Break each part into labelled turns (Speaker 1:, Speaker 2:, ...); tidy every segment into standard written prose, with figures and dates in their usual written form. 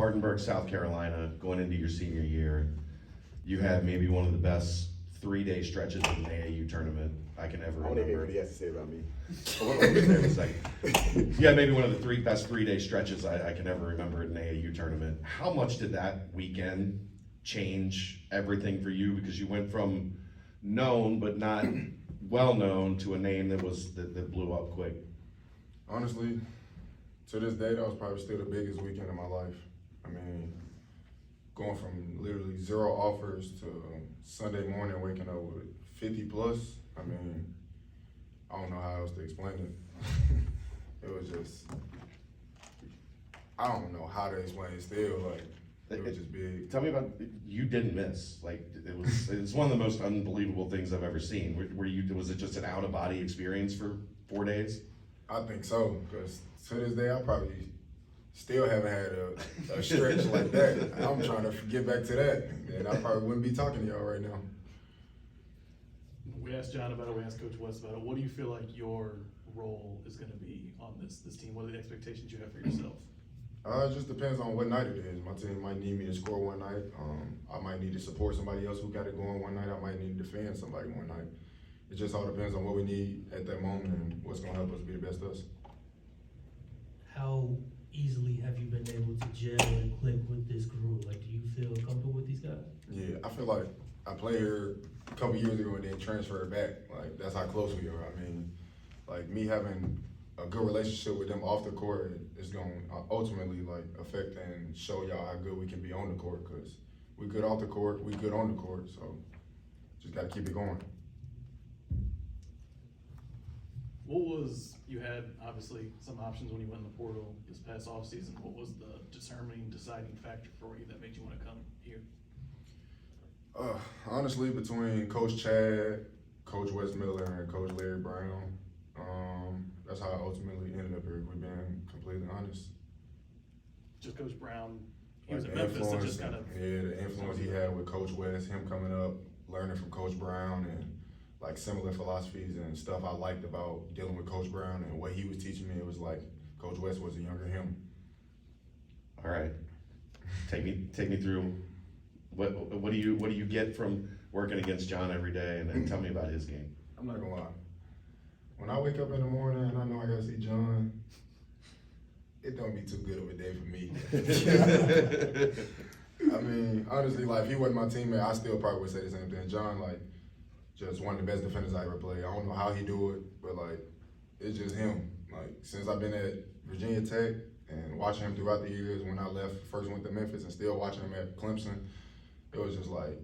Speaker 1: Spartanburg, South Carolina, going into your senior year, you had maybe one of the best 3-day stretches of an AAU tournament I can ever
Speaker 2: I want to hear
Speaker 1: remember.
Speaker 2: what he has to say about me.
Speaker 1: You had maybe one of the best 3-day stretches I can ever remember at an AAU tournament. How much did that weekend change everything for you? Because you went from known but not well known to a name that blew up quick.
Speaker 3: Honestly, to this day, that was probably still the biggest weekend of my life. I mean, going from literally 0 offers to Sunday morning waking up with 50 plus, I mean, I don't know how else to explain it. It was just, I don't know how to explain it still, like, it was just big.
Speaker 1: Tell me about, you didn't miss. Like, it's one of the most unbelievable things I've ever seen. Was it just an out of body experience for 4 days?
Speaker 3: I think so, because to this day, I probably still haven't had a stretch like that. I'm trying to get back to that, and I probably wouldn't be talking to y'all right now.
Speaker 4: We asked John about it, we asked Coach West about it. What do you feel like your role is going to be on this team? What are the expectations you have for yourself?
Speaker 3: It just depends on what night it is. My team might need me to score one night. I might need to support somebody else who got it going one night. I might need to defend somebody one night. It just all depends on what we need at that moment and what's going to help us be the best us.
Speaker 5: How easily have you been able to gel and click with this crew? Like, do you feel comfortable with these guys?
Speaker 3: Yeah, I feel like I played here a couple years ago and then transferred back. Like, that's how close we are. I mean, like, me having a good relationship with them off the court is going to ultimately, like, affect and show y'all how good we can be on the court, because we good off the court, we good on the court, so just got to keep it going.
Speaker 4: You had obviously some options when you went in the portal this past offseason. What was the deciding factor for you that made you want to come here?
Speaker 3: Honestly, between Coach Chad, Coach Wes Miller, and Coach Larry Brown, that's how I ultimately ended up here, if we're being completely honest.
Speaker 4: Just Coach Brown, he was
Speaker 3: Like
Speaker 4: at Memphis, so just kind of.
Speaker 3: Yeah, the influence he had with Coach West, him coming up, learning from Coach Brown, and like similar philosophies and stuff I liked about dealing with Coach Brown and what he was teaching me. It was like Coach West was a younger him.
Speaker 1: All right, take me through what do you get from working against John every day, and then tell me about his game.
Speaker 3: I'm not gonna lie. When I wake up in the morning and I know I gotta see John, it don't be too good of a day for me. I mean, honestly, like, if he wasn't my teammate, I still probably would say the same thing. John, like, just one of the best defenders I ever played. I don't know how he do it, but, like, it's just him. Like, since I've been at Virginia Tech and watching him throughout the years, when I left, first went to Memphis, and still watching him at Clemson, it was just like,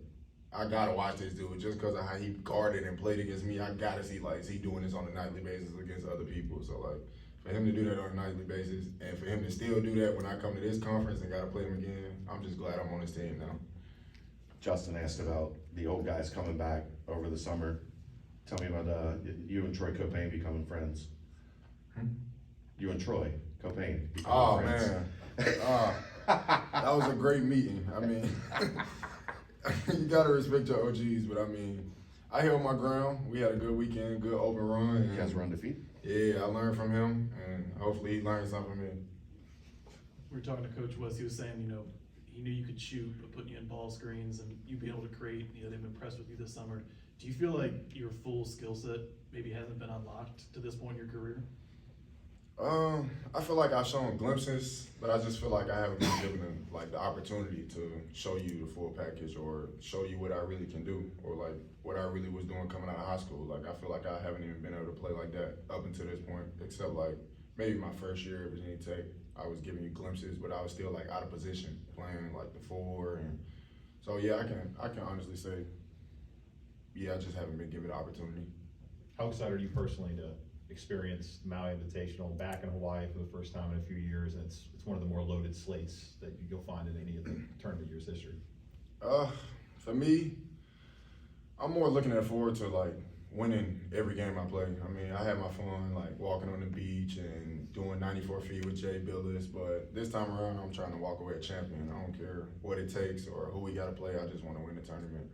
Speaker 3: I gotta watch this dude just because of how he guarded and played against me. I gotta see, like, is he doing this on a nightly basis against other people? So, like, for him to do that on a nightly basis, and for him to still do that when I come to this conference and gotta play him again, I'm just glad I'm on this team now.
Speaker 1: Justin asked about the old guys coming back over the summer. Tell me about you and Troy Copain becoming friends. You and Troy Copain becoming friends.
Speaker 3: Man. That was a great meeting. I mean, you gotta respect your OGs, but I mean, I held my ground. We had a good weekend, good open run.
Speaker 1: You guys were undefeated?
Speaker 3: Yeah, I learned from him, and hopefully he learned something from me.
Speaker 4: We were talking to Coach West. He was saying, he knew you could shoot, but putting you in ball screens and you'd be able to create. They've been impressed with you this summer. Do you feel like your full skill set maybe hasn't been unlocked to this point in your career?
Speaker 3: I feel like I've shown glimpses, but I just feel like I haven't been given the opportunity to show you the full package or show you what I really can do or like what I really was doing coming out of high school. Like, I feel like I haven't even been able to play like that up until this point, except like maybe my first year at Virginia Tech. I was giving you glimpses, but I was still like out of position, playing like the 4, and so yeah, I can honestly say, yeah, I just haven't been given the opportunity.
Speaker 6: How excited are you personally to experience Maui Invitational back in Hawaii for the first time in a few years? And it's one of the more loaded slates that you'll find in any of the tournament year's history.
Speaker 3: For me, I'm more looking forward to like winning every game I play. I mean, I had my fun like walking on the beach and doing 94 feet with Jay Billis, but this time around I'm trying to walk away a champion. I don't care what it takes or who we got to play. I just want to win the tournament.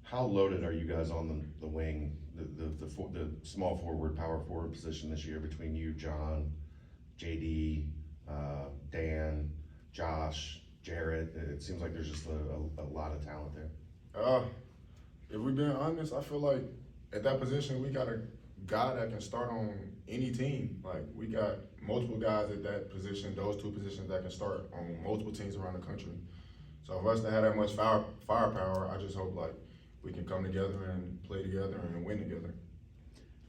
Speaker 1: How loaded are you guys on the wing, the small forward, power forward position this year between you, John, JD, Dan? Josh, Jarrett? It seems like there's just a lot of talent there.
Speaker 3: If we're being honest, I feel like at that position we got a guy that can start on any team. Like we got multiple guys at that position, those two positions that can start on multiple teams around the country. So for us to have that much firepower, I just hope like we can come together and play together and win together.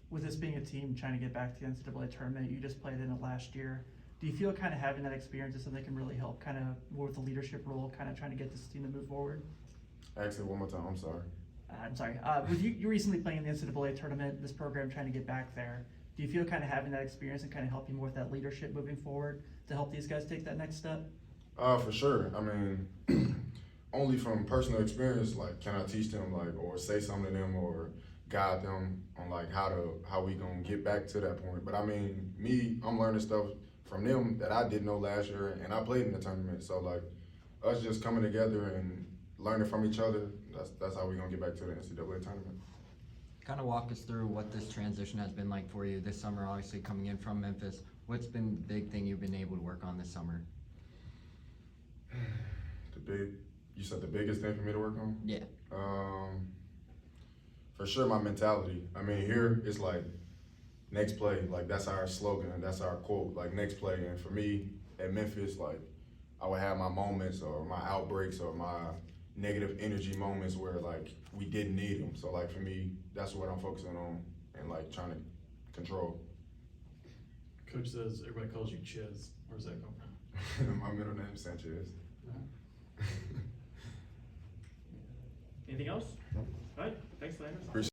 Speaker 2: With this being a team trying to get back to the NCAA tournament, you just played in it last year. Do you feel kind of having that experience is something that can really help kind of more with the leadership role, kind of trying to get this team to move forward?
Speaker 3: Actually, one more time, I'm sorry.
Speaker 2: I'm sorry. With you recently playing in the NCAA tournament, this program trying to get back there, do you feel kind of having that experience and kind of help you more with that leadership moving forward to help these guys take that next step?
Speaker 3: For sure. I mean, only from personal experience, like, can I teach them, like, or say something to them, or guide them on like how we gonna get back to that point. But I mean, I'm learning stuff from them that I didn't know last year, and I played in the tournament. So like, us just coming together and learning from each other, that's how we gonna get back to the NCAA tournament.
Speaker 7: Kind of walk us through what this transition has been like for you this summer, obviously coming in from Memphis. What's been the big thing you've been able to work on this summer?
Speaker 3: You said the biggest thing for me to work on?
Speaker 7: Yeah.
Speaker 3: For sure, my mentality. I mean, here it's like next play, like that's our slogan, that's our quote, like next play. And for me at Memphis, like I would have my moments or my outbreaks or my negative energy moments where like we didn't need them. So like for me, that's what I'm focusing on and like trying to control.
Speaker 4: Coach says everybody calls you Chiz. Where does that come from?
Speaker 3: My middle name is Sanchez.
Speaker 8: Anything else? All right, thanks, Landers.